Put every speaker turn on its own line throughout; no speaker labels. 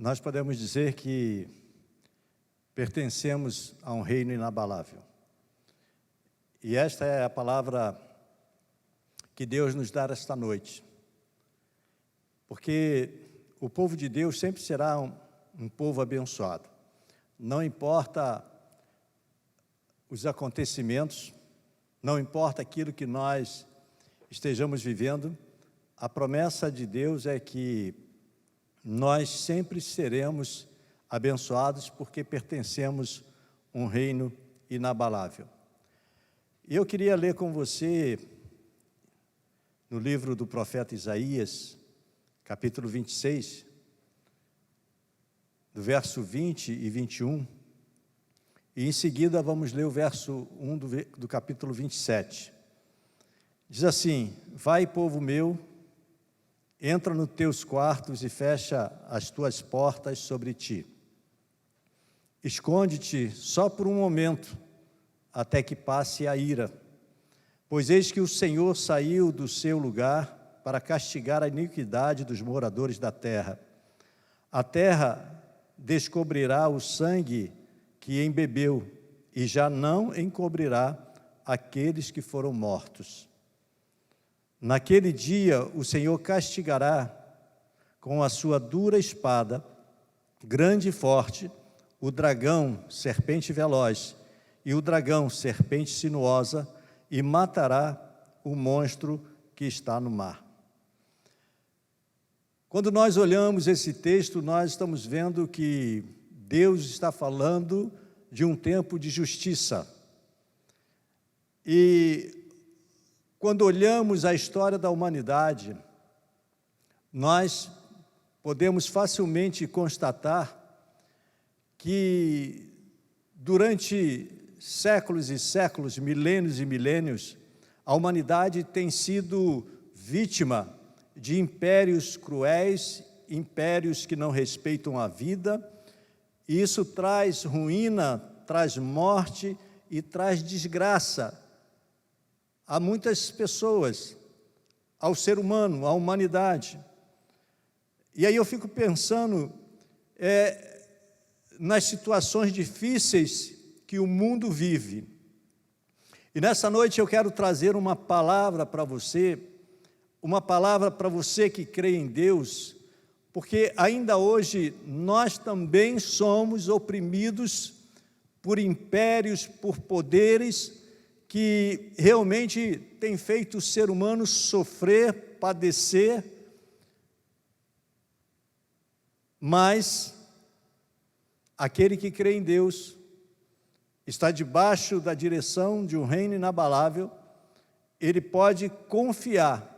nós podemos dizer que pertencemos a um reino inabalável. E esta é a palavra que Deus nos dá esta noite. Porque o povo de Deus sempre será um povo abençoado. Não importa os acontecimentos, não importa aquilo que nós estejamos vivendo, a promessa de Deus é que nós sempre seremos abençoados porque pertencemos a um reino inabalável. E eu queria ler com você, no livro do profeta Isaías, capítulo 26, do verso 20 e 21, e em seguida vamos ler o verso 1 do capítulo 27. Diz assim: vai, povo meu, entra nos teus quartos e fecha as tuas portas sobre ti. Esconde-te só por um momento, até que passe a ira. Pois eis que o Senhor saiu do seu lugar para castigar a iniquidade dos moradores da terra. A terra descobrirá o sangue que embebeu, e já não encobrirá aqueles que foram mortos. Naquele dia o Senhor castigará com a sua dura espada, grande e forte, o dragão, serpente veloz, e o dragão, serpente sinuosa, e matará o monstro que está no mar. Quando nós olhamos esse texto, nós estamos vendo que Deus está falando de um tempo de justiça. E quando olhamos a história da humanidade, nós podemos facilmente constatar que durante séculos e séculos, milênios e milênios, a humanidade tem sido vítima de impérios cruéis, impérios que não respeitam a vida, e isso traz ruína, traz morte e traz desgraça a muitas pessoas, ao ser humano, à humanidade. E aí eu fico pensando nas situações difíceis que o mundo vive. E nessa noite eu quero trazer uma palavra para você que crê em Deus, porque ainda hoje nós também somos oprimidos por impérios, por poderes que realmente têm feito o ser humano sofrer, padecer, mas aquele que crê em Deus está debaixo da direção de um reino inabalável, ele pode confiar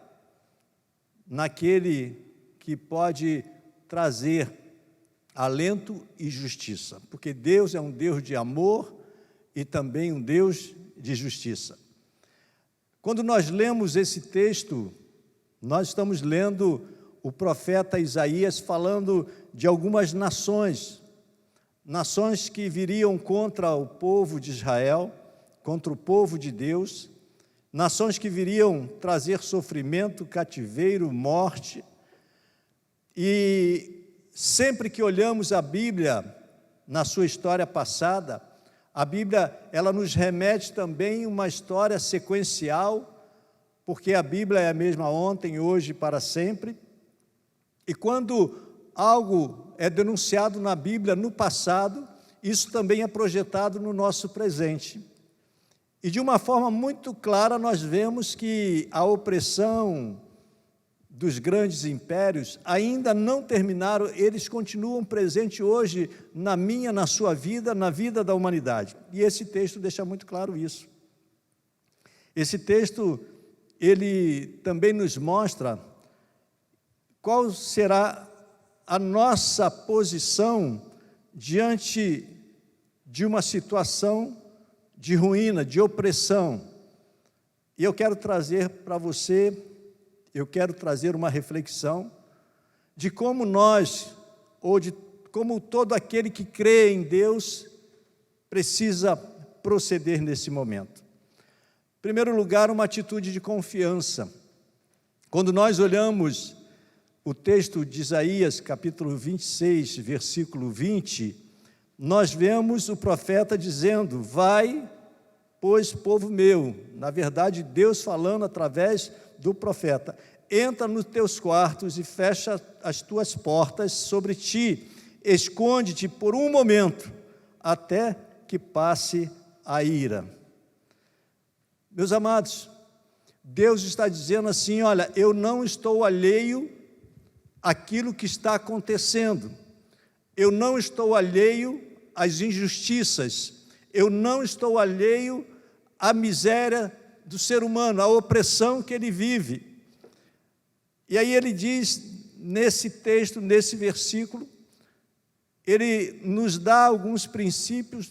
naquele que pode trazer alento e justiça, porque Deus é um Deus de amor e também um Deus de justiça. Quando nós lemos esse texto, nós estamos lendo o profeta Isaías falando de algumas nações que viriam contra o povo de Israel, contra o povo de Deus, nações que viriam trazer sofrimento, cativeiro, morte. E sempre que olhamos a Bíblia, na sua história passada, a Bíblia, ela nos remete também uma história sequencial, porque a Bíblia é a mesma ontem, hoje e para sempre. E quando algo é denunciado na Bíblia no passado, isso também é projetado no nosso presente. E de uma forma muito clara nós vemos que a opressão dos grandes impérios ainda não terminaram, eles continuam presentes hoje na minha, na sua vida, na vida da humanidade. E esse texto deixa muito claro isso. Esse texto, ele também nos mostra qual será a nossa posição diante de uma situação de ruína, de opressão. E eu quero trazer para você, eu quero trazer uma reflexão de como nós, ou de como todo aquele que crê em Deus, precisa proceder nesse momento. Em primeiro lugar, uma atitude de confiança. Quando nós olhamos o texto de Isaías, capítulo 26, versículo 20, nós vemos o profeta dizendo: vai, pois, povo meu, na verdade Deus falando através do profeta, entra nos teus quartos e fecha as tuas portas sobre ti, esconde-te por um momento, até que passe a ira. Meus amados, Deus está dizendo assim: olha, eu não estou alheio àquilo que está acontecendo, eu não estou alheio às injustiças, eu não estou alheio à miséria do ser humano, à opressão que ele vive. E aí ele diz, nesse texto, nesse versículo, ele nos dá alguns princípios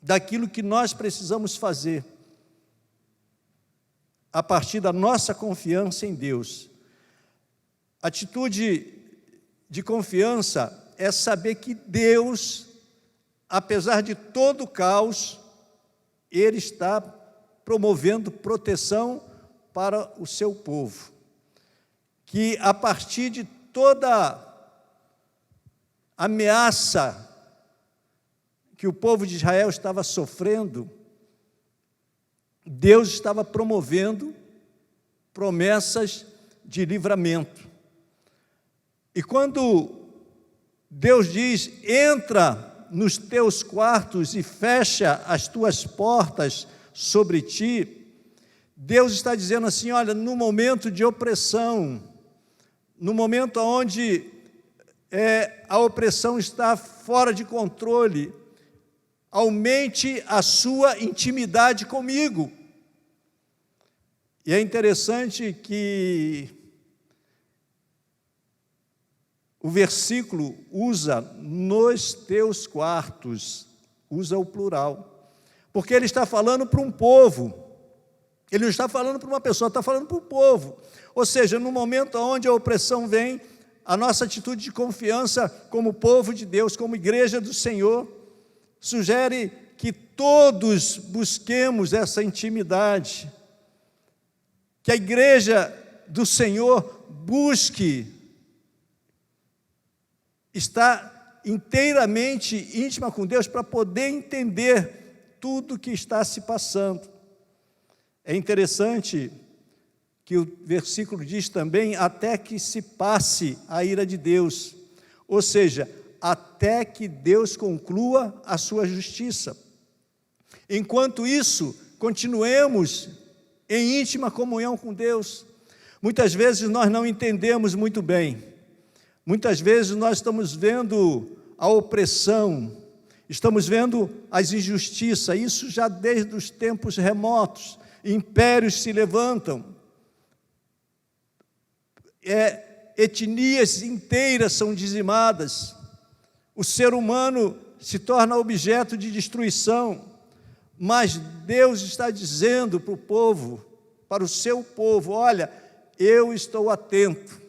daquilo que nós precisamos fazer a partir da nossa confiança em Deus. Atitude de confiança é saber que Deus, apesar de todo o caos, Ele está promovendo proteção para o seu povo. Que a partir de toda ameaça que o povo de Israel estava sofrendo, Deus estava promovendo promessas de livramento. E quando Deus diz: entra nos teus quartos e fecha as tuas portas sobre ti, Deus está dizendo assim: olha, no momento de opressão, no momento onde a opressão está fora de controle, aumente a sua intimidade comigo. E é interessante que o versículo usa nos teus quartos, usa o plural, porque ele está falando para um povo, ele não está falando para uma pessoa, está falando para o povo. Ou seja, no momento onde a opressão vem, a nossa atitude de confiança como povo de Deus, como igreja do Senhor, sugere que todos busquemos essa intimidade, que a igreja do Senhor busque estar inteiramente íntima com Deus para poder entender tudo o que está se passando. É interessante que o versículo diz também: até que se passe a ira de Deus, ou seja, até que Deus conclua a sua justiça. Enquanto isso, continuemos em íntima comunhão com Deus. Muitas vezes nós não entendemos muito bem, muitas vezes nós estamos vendo a opressão, estamos vendo as injustiças, isso já desde os tempos remotos, impérios se levantam, etnias inteiras são dizimadas, o ser humano se torna objeto de destruição, mas Deus está dizendo para o povo, para o seu povo: olha, eu estou atento,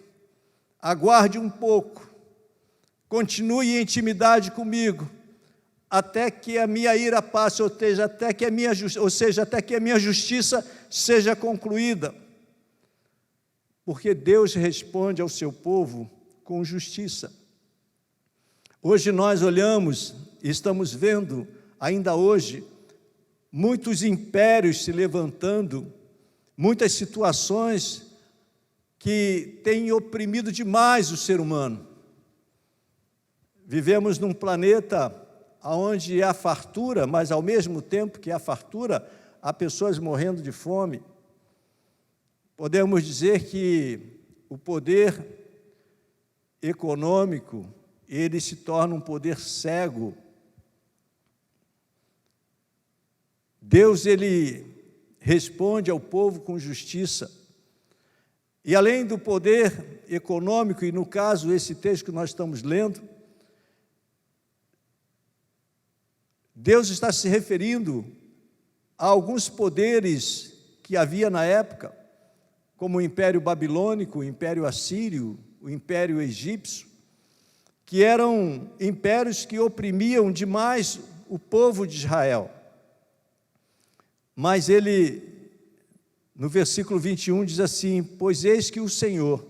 aguarde um pouco, continue em intimidade comigo, até que a minha ira passe, ou seja, até que a minha justiça seja concluída. Porque Deus responde ao seu povo com justiça. Hoje nós olhamos e estamos vendo, ainda hoje, muitos impérios se levantando, muitas situações que têm oprimido demais o ser humano. Vivemos num planeta onde há fartura, mas ao mesmo tempo que há fartura, há pessoas morrendo de fome. Podemos dizer que o poder econômico, ele se torna um poder cego. Deus, ele responde ao povo com justiça. E além do poder econômico, e no caso esse texto que nós estamos lendo, Deus está se referindo a alguns poderes que havia na época, como o Império Babilônico, o Império Assírio, o Império Egípcio, que eram impérios que oprimiam demais o povo de Israel. Mas ele, no versículo 21, diz assim: pois eis que o Senhor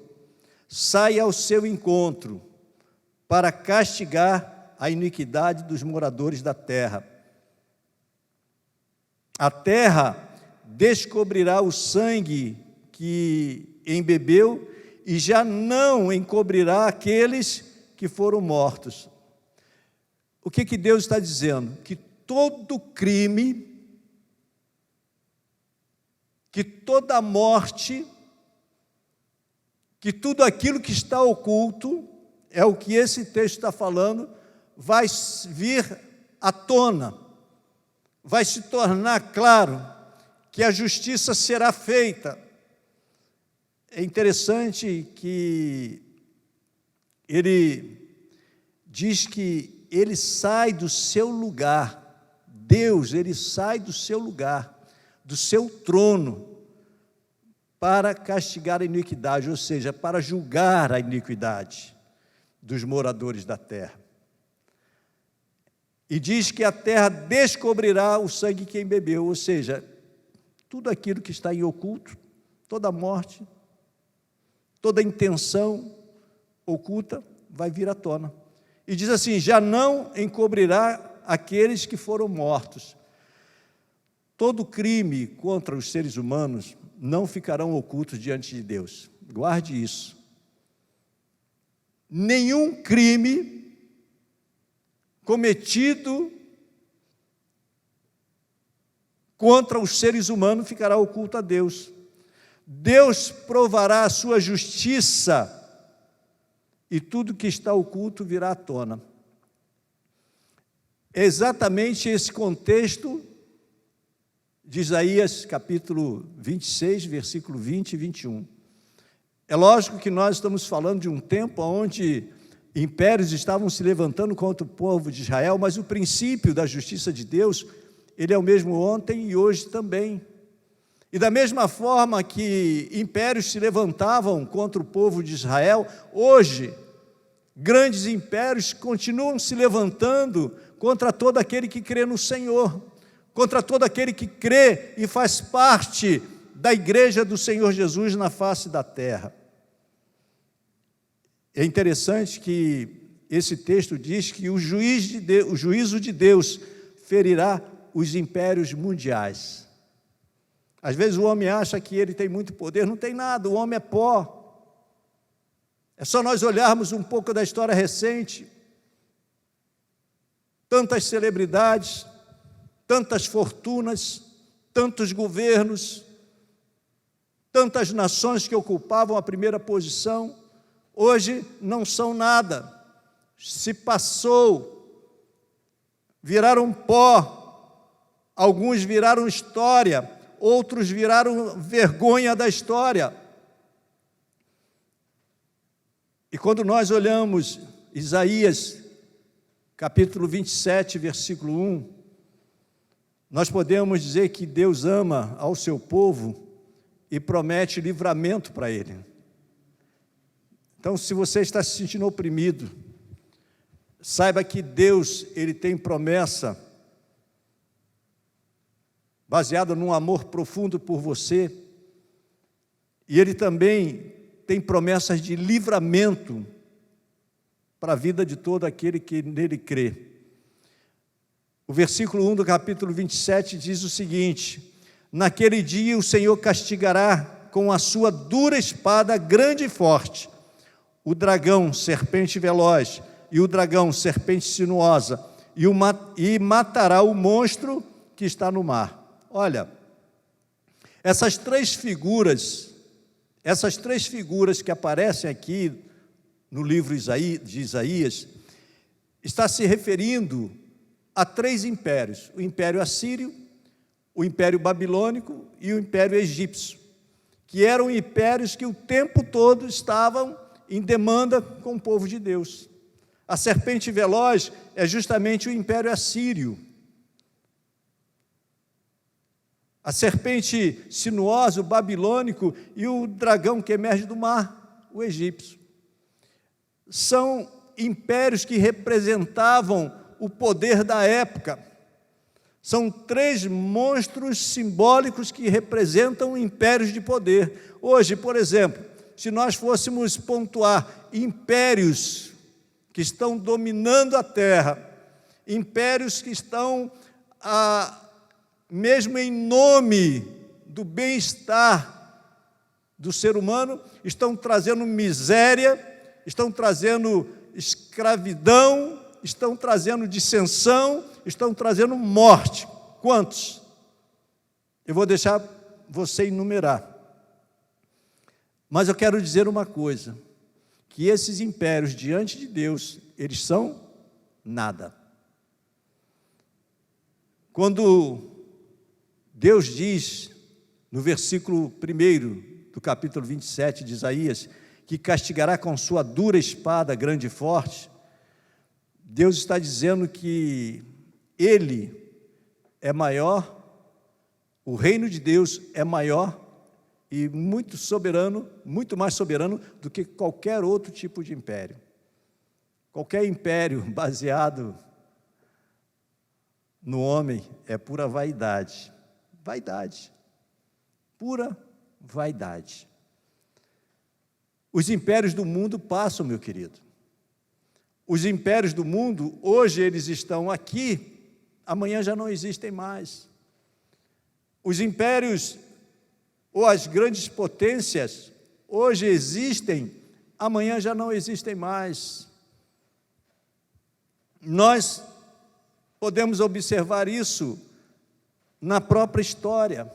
sai ao seu encontro para castigar a iniquidade dos moradores da terra. A terra descobrirá o sangue que embebeu e já não encobrirá aqueles que foram mortos. O que Deus está dizendo? Que todo crime, que toda morte, que tudo aquilo que está oculto, é o que esse texto está falando, vai vir à tona, vai se tornar claro que a justiça será feita. É interessante que ele diz que ele sai do seu lugar, Deus, ele sai do seu lugar, do seu trono, para castigar a iniquidade, ou seja, para julgar a iniquidade dos moradores da terra. E diz que a terra descobrirá o sangue que embebeu, ou seja, tudo aquilo que está em oculto, toda morte, toda intenção oculta vai vir à tona. E diz assim, já não encobrirá aqueles que foram mortos. Todo crime contra os seres humanos não ficarão ocultos diante de Deus. Guarde isso. Nenhum crime cometido contra os seres humanos ficará oculto a Deus. Deus provará a sua justiça e tudo que está oculto virá à tona. É exatamente esse contexto de Isaías capítulo 26, versículo 20 e 21. É lógico que nós estamos falando de um tempo onde impérios estavam se levantando contra o povo de Israel, mas o princípio da justiça de Deus, ele é o mesmo ontem e hoje também. E da mesma forma que impérios se levantavam contra o povo de Israel, hoje, grandes impérios continuam se levantando contra todo aquele que crê no Senhor, contra todo aquele que crê e faz parte da igreja do Senhor Jesus na face da terra. É interessante que esse texto diz que o juízo de Deus ferirá os impérios mundiais. Às vezes o homem acha que ele tem muito poder, não tem nada, o homem é pó. É só nós olharmos um pouco da história recente, tantas celebridades, tantas fortunas, tantos governos, tantas nações que ocupavam a primeira posição, hoje não são nada, se passou, viraram pó, alguns viraram história, outros viraram vergonha da história. E quando nós olhamos Isaías, capítulo 27, versículo 1, nós podemos dizer que Deus ama ao seu povo e promete livramento para ele. Então, se você está se sentindo oprimido, saiba que Deus, ele tem promessa baseada num amor profundo por você, e ele também tem promessas de livramento para a vida de todo aquele que nele crê. O versículo 1 do capítulo 27 diz o seguinte: naquele dia o Senhor castigará com a sua dura espada grande e forte o dragão, serpente veloz, e o dragão, serpente sinuosa, e matará o monstro que está no mar. Olha, essas três figuras que aparecem aqui no livro de Isaías, está se referindo a três impérios: o império assírio, o império babilônico e o império egípcio, que eram impérios que o tempo todo estavam em demanda com o povo de Deus. A serpente veloz é justamente o império assírio. A serpente sinuosa, o babilônico, e o dragão que emerge do mar, o egípcio. São impérios que representavam o poder da época. São três monstros simbólicos que representam impérios de poder. Hoje, por exemplo, se nós fôssemos pontuar impérios que estão dominando a terra, impérios que estão, mesmo em nome do bem-estar do ser humano, estão trazendo miséria, estão trazendo escravidão, estão trazendo dissensão, estão trazendo morte. Quantos? Eu vou deixar você enumerar. Mas eu quero dizer uma coisa, que esses impérios diante de Deus, eles são nada. Quando Deus diz, no versículo 1 do capítulo 27 de Isaías, que castigará com sua dura espada grande e forte, Deus está dizendo que Ele é maior, o reino de Deus é maior e muito soberano, muito mais soberano do que qualquer outro tipo de império. Qualquer império baseado no homem é pura vaidade. Vaidade. Pura vaidade. Os impérios do mundo passam, meu querido. Os impérios do mundo, hoje eles estão aqui, amanhã já não existem mais. Os impérios ou as grandes potências, hoje existem, amanhã já não existem mais. Nós podemos observar isso na própria história.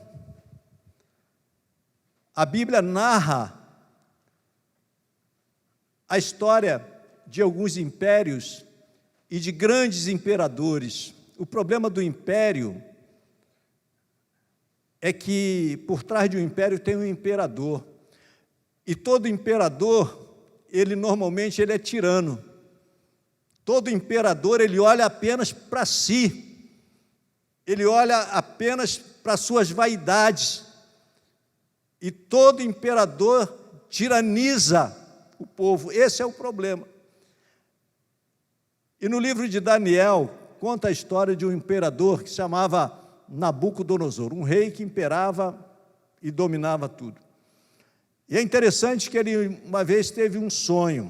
A Bíblia narra a história de alguns impérios e de grandes imperadores. O problema do império é que por trás de um império tem um imperador. E todo imperador, normalmente ele é tirano. Todo imperador, ele olha apenas para si. Ele olha apenas para suas vaidades. E todo imperador tiraniza o povo. Esse é o problema. E no livro de Daniel, conta a história de um imperador que se chamava Nabucodonosor, um rei que imperava e dominava tudo. E é interessante que ele uma vez teve um sonho.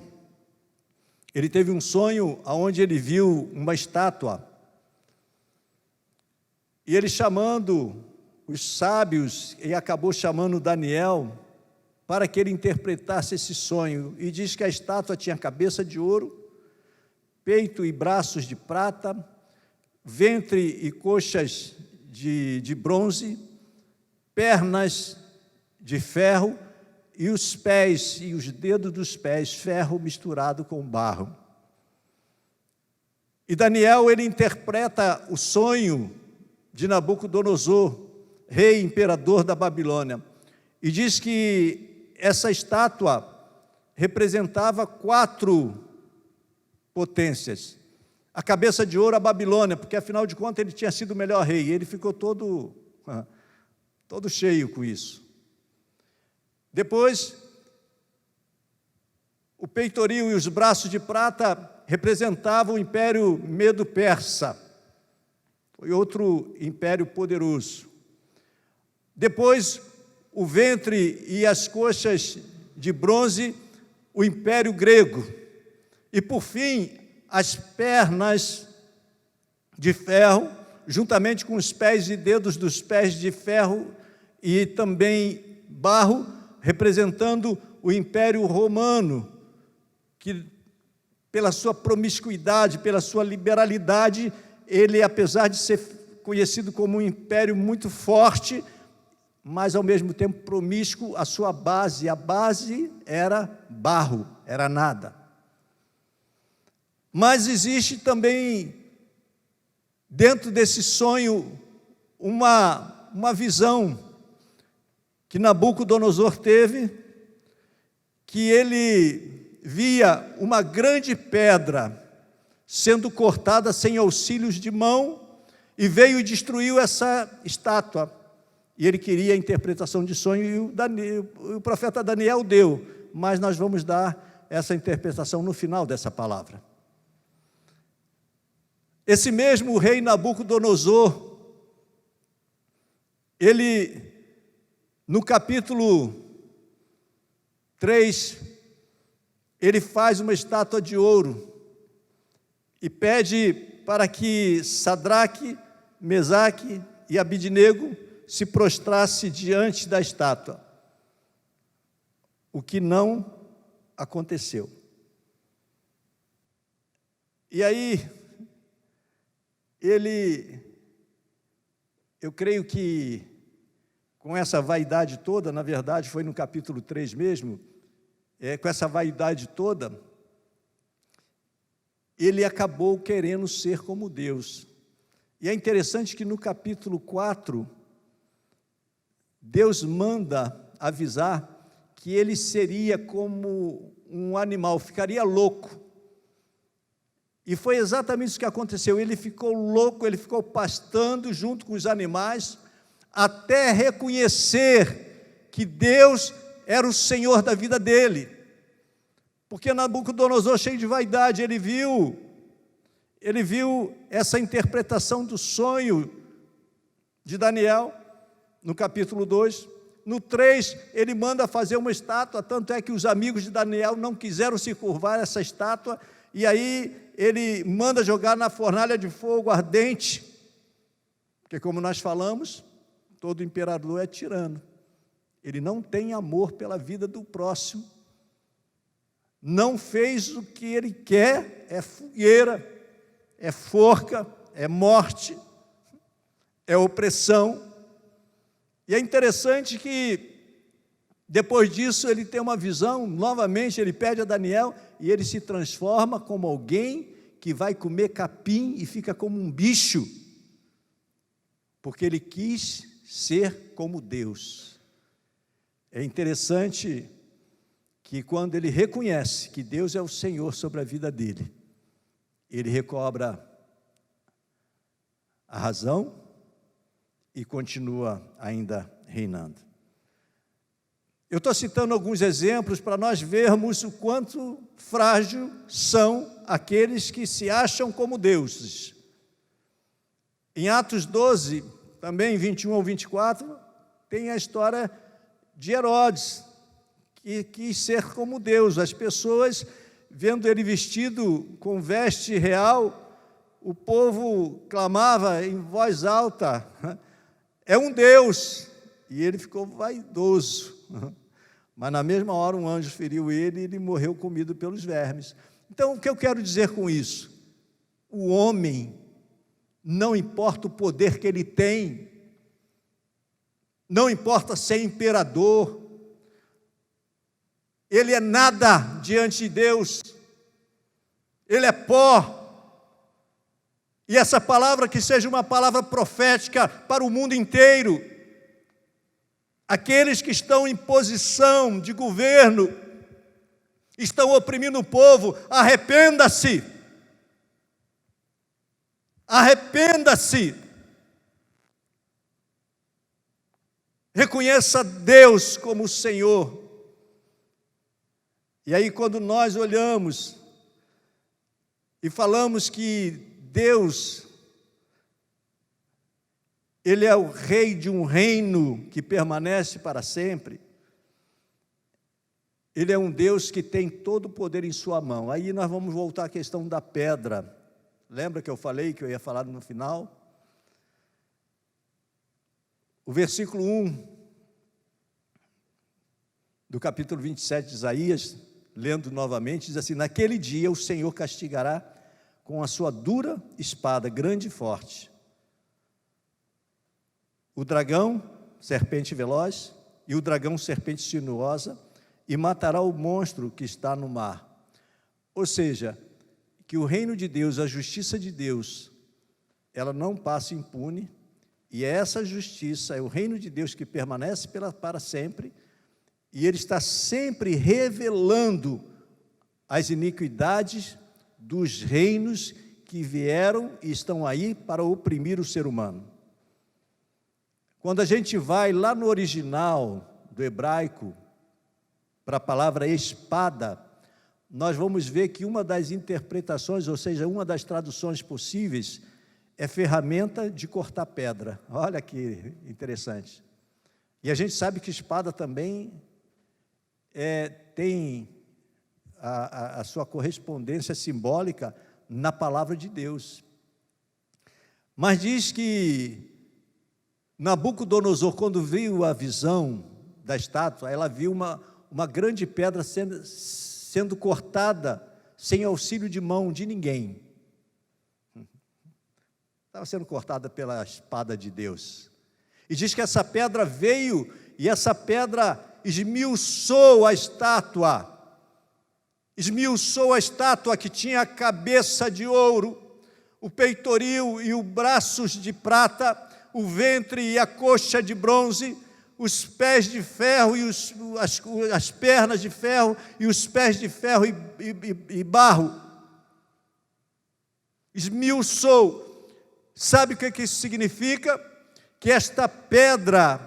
Ele teve um sonho onde ele viu uma estátua. E ele chamando os sábios, e acabou chamando Daniel para que ele interpretasse esse sonho. E diz que a estátua tinha cabeça de ouro, peito e braços de prata, ventre e coxas de bronze, pernas de ferro e os pés e os dedos dos pés, ferro misturado com barro. E Daniel, ele interpreta o sonho de Nabucodonosor, rei imperador da Babilônia, e diz que essa estátua representava 4 potências. A cabeça de ouro, a Babilônia, porque afinal de contas ele tinha sido o melhor rei, e ele ficou todo cheio com isso. Depois, o peitoril e os braços de prata representavam o Império Medo-Persa, foi outro império poderoso. Depois, o ventre e as coxas de bronze, o Império Grego. E por fim, as pernas de ferro, juntamente com os pés e dedos dos pés de ferro e também barro, representando o Império Romano, que pela sua promiscuidade, pela sua liberalidade, ele, apesar de ser conhecido como um império muito forte, mas ao mesmo tempo promíscuo, a sua base, a base era barro, era nada. Mas existe também, dentro desse sonho, uma visão que Nabucodonosor teve, que ele via uma grande pedra sendo cortada sem auxílios de mão, e veio e destruiu essa estátua. E ele queria a interpretação de sonho, e o profeta Daniel deu, mas nós vamos dar essa interpretação no final dessa palavra. Esse mesmo rei Nabucodonosor, ele, no capítulo 3, ele faz uma estátua de ouro e pede para que Sadraque, Mesaque e Abidnego se prostrasse diante da estátua, o que não aconteceu. E aí, eu creio que com essa vaidade toda, na verdade foi no capítulo 3 mesmo, com essa vaidade toda, ele acabou querendo ser como Deus. E é interessante que no capítulo 4, Deus manda avisar que ele seria como um animal, ficaria louco. E foi exatamente isso que aconteceu. Ele ficou louco, ele ficou pastando junto com os animais, até reconhecer que Deus era o Senhor da vida dele. Porque Nabucodonosor, cheio de vaidade, ele viu essa interpretação do sonho de Daniel, no capítulo 2. No 3, ele manda fazer uma estátua, tanto é que os amigos de Daniel não quiseram se curvar a essa estátua, e aí ele manda jogar na fornalha de fogo ardente, porque como nós falamos, todo imperador é tirano, ele não tem amor pela vida do próximo, não fez o que ele quer, é fogueira, é forca, é morte, é opressão. E é interessante que depois disso ele tem uma visão, novamente ele pede a Daniel e ele se transforma como alguém que vai comer capim e fica como um bicho, porque ele quis ser como Deus. É interessante que quando ele reconhece que Deus é o Senhor sobre a vida dele, ele recobra a razão e continua ainda reinando. Eu estou citando alguns exemplos para nós vermos o quanto frágil são aqueles que se acham como deuses. Em Atos 12, também 21 ao 24, tem a história de Herodes, que quis ser como Deus. As pessoas, vendo ele vestido com veste real, o povo clamava em voz alta, é um Deus, e ele ficou vaidoso. Mas na mesma hora um anjo feriu ele e ele morreu comido pelos vermes. Então, o que eu quero dizer com isso? O homem, não importa o poder que ele tem, não importa ser imperador, ele é nada diante de Deus, ele é pó. E essa palavra que seja uma palavra profética para o mundo inteiro. Aqueles que estão em posição de governo, estão oprimindo o povo, arrependa-se. Arrependa-se. Reconheça Deus como o Senhor. E aí quando nós olhamos e falamos que Deus, Ele é o rei de um reino que permanece para sempre, Ele é um Deus que tem todo o poder em sua mão. Aí nós vamos voltar à questão da pedra. Lembra que eu falei que eu ia falar no final? O versículo 1 do capítulo 27 de Isaías, lendo novamente, diz assim: naquele dia o Senhor castigará com a sua dura espada, grande e forte, o dragão, serpente veloz, e o dragão, serpente sinuosa, e matará o monstro que está no mar. Ou seja, que o reino de Deus, a justiça de Deus, ela não passa impune, e essa justiça é o reino de Deus que permanece para sempre, e Ele está sempre revelando as iniquidades dos reinos que vieram e estão aí para oprimir o ser humano. Quando a gente vai lá no original do hebraico, para a palavra espada, nós vamos ver que uma das interpretações, ou seja, uma das traduções possíveis, é ferramenta de cortar pedra. Olha que interessante. E a gente sabe que espada também tem a sua correspondência simbólica na palavra de Deus. Mas diz que Nabucodonosor, quando viu a visão da estátua, ela viu uma grande pedra sendo cortada sem auxílio de mão de ninguém. Estava sendo cortada pela espada de Deus. E diz que essa pedra veio e essa pedra esmiuçou a estátua. Esmiuçou a estátua que tinha a cabeça de ouro, o peitoril e os braços de prata, o ventre e a coxa de bronze, os pés de ferro e as pernas de ferro e os pés de ferro e barro. Esmiuçou. Sabe o que isso significa? Que esta pedra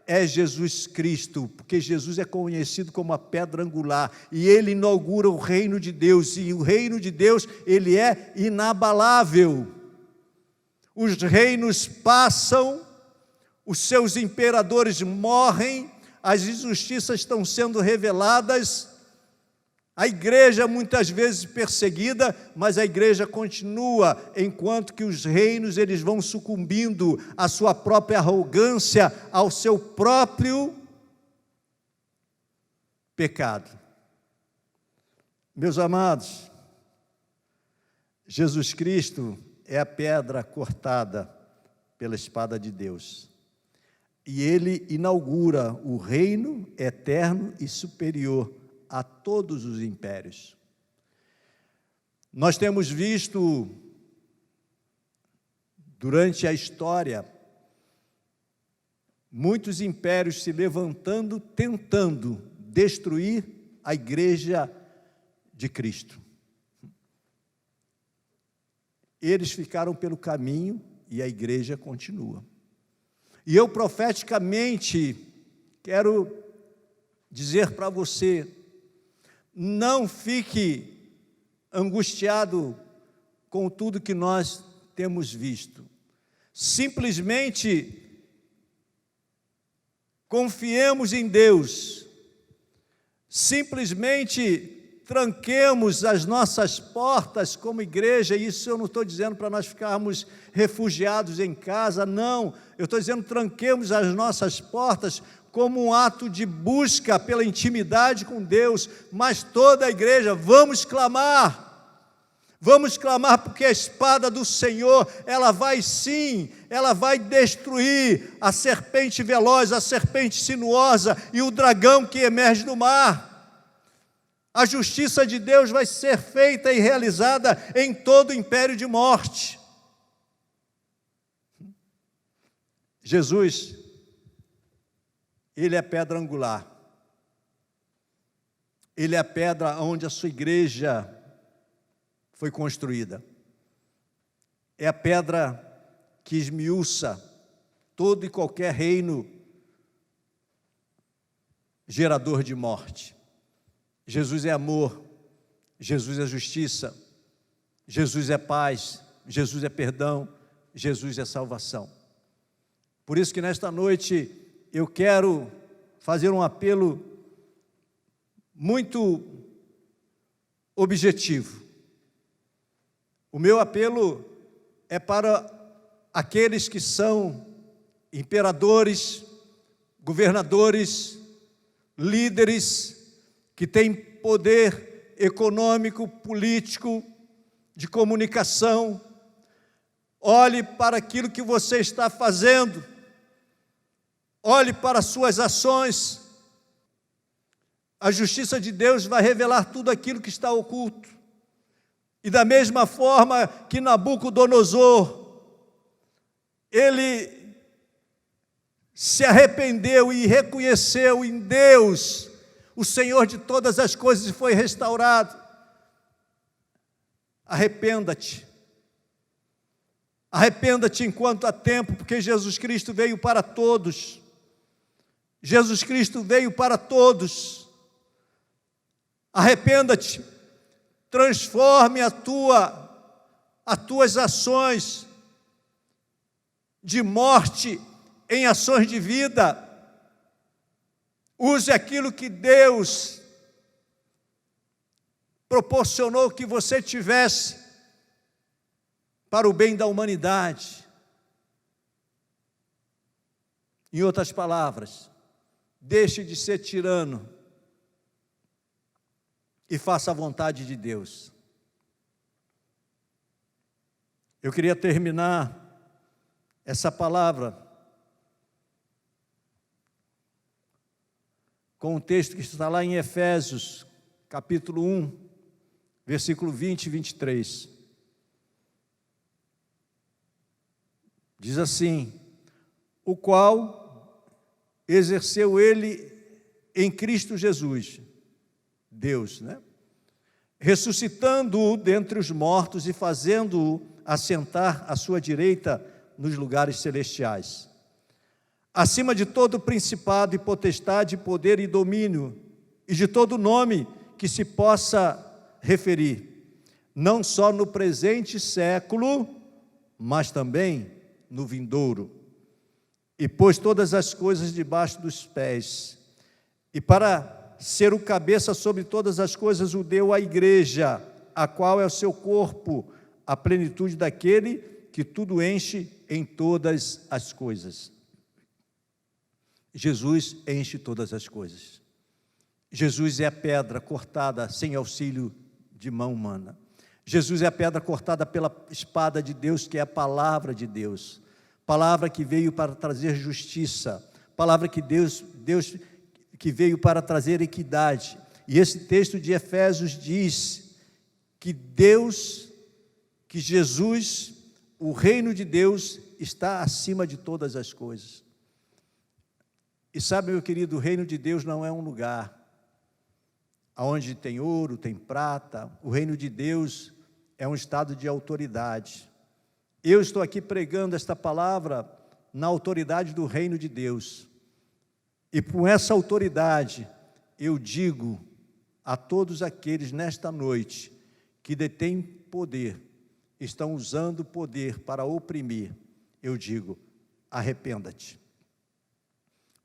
é Jesus Cristo, porque Jesus é conhecido como a pedra angular, e Ele inaugura o reino de Deus, e o reino de Deus, Ele é inabalável. Os reinos passam, os seus imperadores morrem, as injustiças estão sendo reveladas, a igreja muitas vezes perseguida, mas a igreja continua, enquanto que os reinos eles vão sucumbindo à sua própria arrogância, ao seu próprio pecado. Meus amados, Jesus Cristo é a pedra cortada pela espada de Deus. E Ele inaugura o reino eterno e superior a todos os impérios. Nós temos visto, durante a história, muitos impérios se levantando, tentando destruir a igreja de Cristo. Eles ficaram pelo caminho e a igreja continua. E eu profeticamente quero dizer para você, não fique angustiado com tudo que nós temos visto. Simplesmente confiemos em Deus. Simplesmente tranquemos as nossas portas como igreja. Isso eu não estou dizendo para nós ficarmos refugiados em casa, não. Eu estou dizendo tranquemos as nossas portas como um ato de busca pela intimidade com Deus, mas toda a igreja, vamos clamar porque a espada do Senhor, ela vai destruir a serpente veloz, a serpente sinuosa e o dragão que emerge do mar. A justiça de Deus vai ser feita e realizada em todo o império de morte. Jesus, Ele é a pedra angular. Ele é a pedra onde a sua igreja foi construída. É a pedra que esmiuça todo e qualquer reino gerador de morte. Jesus é amor, Jesus é justiça, Jesus é paz, Jesus é perdão, Jesus é salvação. Por isso que nesta noite eu quero fazer um apelo muito objetivo. O meu apelo é para aqueles que são imperadores, governadores, líderes, que têm poder econômico, político, de comunicação. Olhe para aquilo que você está fazendo, olhe para as suas ações. A justiça de Deus vai revelar tudo aquilo que está oculto. E da mesma forma que Nabucodonosor, ele se arrependeu e reconheceu em Deus o Senhor de todas as coisas e foi restaurado. Arrependa-te. Arrependa-te enquanto há tempo, porque Jesus Cristo veio para todos. Jesus Cristo veio para todos. Arrependa-te. Transforme as tuas ações de morte em ações de vida. Use aquilo que Deus proporcionou que você tivesse para o bem da humanidade. Em outras palavras, deixe de ser tirano e faça a vontade de Deus. Eu queria terminar essa palavra com um texto que está lá em Efésios, capítulo 1, versículo 20 e 23. Diz assim: o qual exerceu ele em Cristo Jesus, Deus, né? Ressuscitando-o dentre os mortos e fazendo-o assentar à sua direita nos lugares celestiais, acima de todo principado e potestade, poder e domínio, e de todo nome que se possa referir, não só no presente século, mas também no vindouro. E pôs todas as coisas debaixo dos pés, e para ser o cabeça sobre todas as coisas o deu à igreja, a qual é o seu corpo, a plenitude daquele que tudo enche em todas as coisas. Jesus enche todas as coisas. Jesus é a pedra cortada sem auxílio de mão humana. Jesus é a pedra cortada pela espada de Deus, que é a palavra de Deus. Palavra que veio para trazer justiça. Palavra que Deus que veio para trazer equidade. E esse texto de Efésios diz que Jesus, o reino de Deus, está acima de todas as coisas. E sabe, meu querido, o reino de Deus não é um lugar onde tem ouro, tem prata. O reino de Deus é um estado de autoridade. Eu estou aqui pregando esta palavra na autoridade do reino de Deus. E com essa autoridade, eu digo a todos aqueles nesta noite que detêm poder, estão usando o poder para oprimir, eu digo: arrependa-te.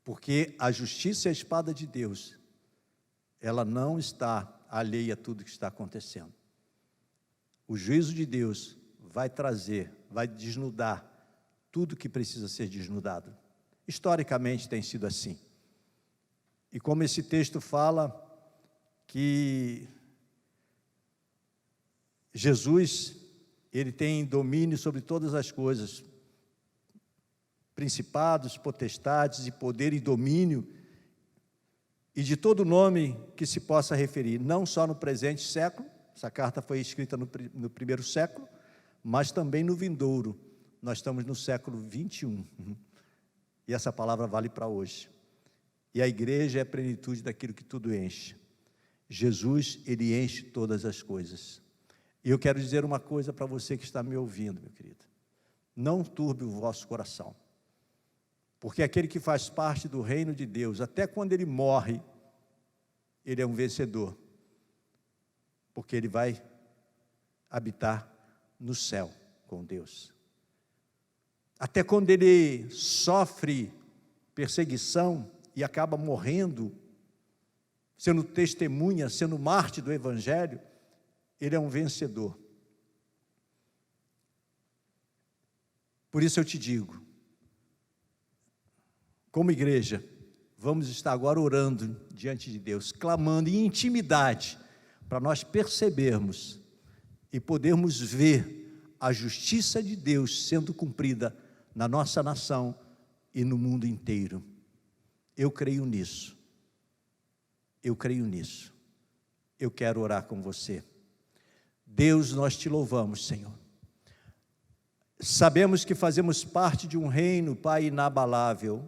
Porque a justiça e a espada de Deus, ela não está alheia a tudo que está acontecendo. O juízo de Deus vai trazer, vai desnudar tudo que precisa ser desnudado. Historicamente tem sido assim. E como esse texto fala que Jesus, ele tem domínio sobre todas as coisas, principados, potestades e poder e domínio, e de todo nome que se possa referir, não só no presente século, essa carta foi escrita no primeiro século, mas também no vindouro. Nós estamos no século 21, e essa palavra vale para hoje. E a igreja é a plenitude daquilo que tudo enche. Jesus, ele enche todas as coisas. E eu quero dizer uma coisa para você que está me ouvindo, meu querido: não turbe o vosso coração, porque aquele que faz parte do reino de Deus, até quando ele morre, ele é um vencedor, porque ele vai habitar no céu com Deus. Até quando ele sofre perseguição e acaba morrendo, sendo testemunha, sendo mártir do Evangelho, ele é um vencedor. Por isso eu te digo, como igreja, vamos estar agora orando diante de Deus, clamando em intimidade, para nós percebermos e podermos ver a justiça de Deus sendo cumprida na nossa nação e no mundo inteiro. Eu creio nisso. Eu creio nisso. Eu quero orar com você. Deus, nós te louvamos, Senhor. Sabemos que fazemos parte de um reino, Pai, inabalável.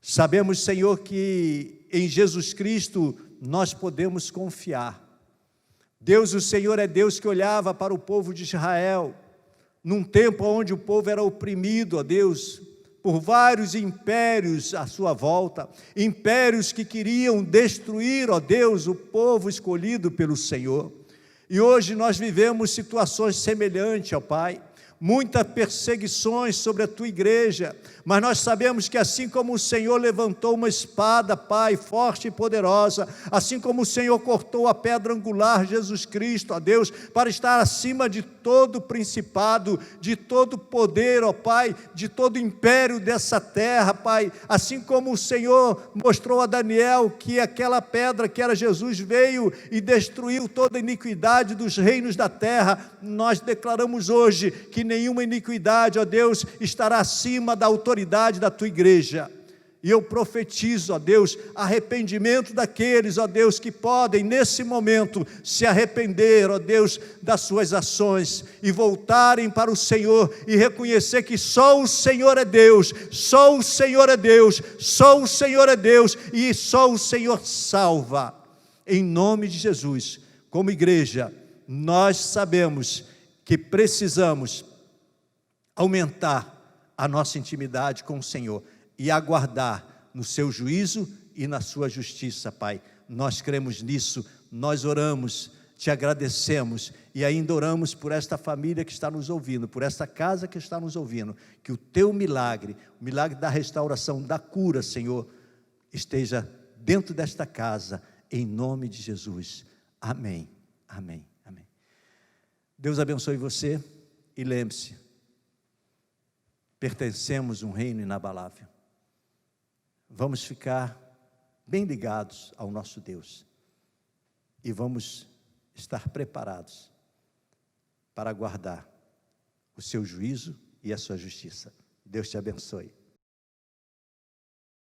Sabemos, Senhor, que em Jesus Cristo nós podemos confiar. Deus, o Senhor é Deus que olhava para o povo de Israel, num tempo onde o povo era oprimido, ó Deus, por vários impérios à sua volta, impérios que queriam destruir, ó Deus, o povo escolhido pelo Senhor. E hoje nós vivemos situações semelhantes, ó Pai. muitas perseguições sobre a tua igreja, mas nós sabemos que assim como o Senhor levantou uma espada, Pai, forte e poderosa, assim como o Senhor cortou a pedra angular, Jesus Cristo, ó Deus, para estar acima de todo principado, de todo poder, ó Pai, de todo império dessa terra, Pai, assim como o Senhor mostrou a Daniel que aquela pedra que era Jesus veio e destruiu toda a iniquidade dos reinos da terra, nós declaramos hoje que nenhuma iniquidade, ó Deus, estará acima da autoridade da tua igreja. E eu profetizo, ó Deus, arrependimento daqueles, ó Deus, que podem nesse momento se arrepender, ó Deus, das suas ações e voltarem para o Senhor e reconhecer que só o Senhor é Deus, só o Senhor é Deus, só o Senhor é Deus e só o Senhor salva. Em nome de Jesus, como igreja, nós sabemos que precisamos aumentar a nossa intimidade com o Senhor e aguardar no seu juízo e na sua justiça, Pai. Nós cremos nisso, nós oramos, te agradecemos e ainda oramos por esta família que está nos ouvindo, por esta casa que está nos ouvindo, que o teu milagre, o milagre da restauração, da cura, Senhor, esteja dentro desta casa, em nome de Jesus. Amém, amém, amém. Deus abençoe você e lembre-se, pertencemos a um reino inabalável. Vamos ficar bem ligados ao nosso Deus e vamos estar preparados para aguardar o seu juízo e a sua justiça. Deus te abençoe.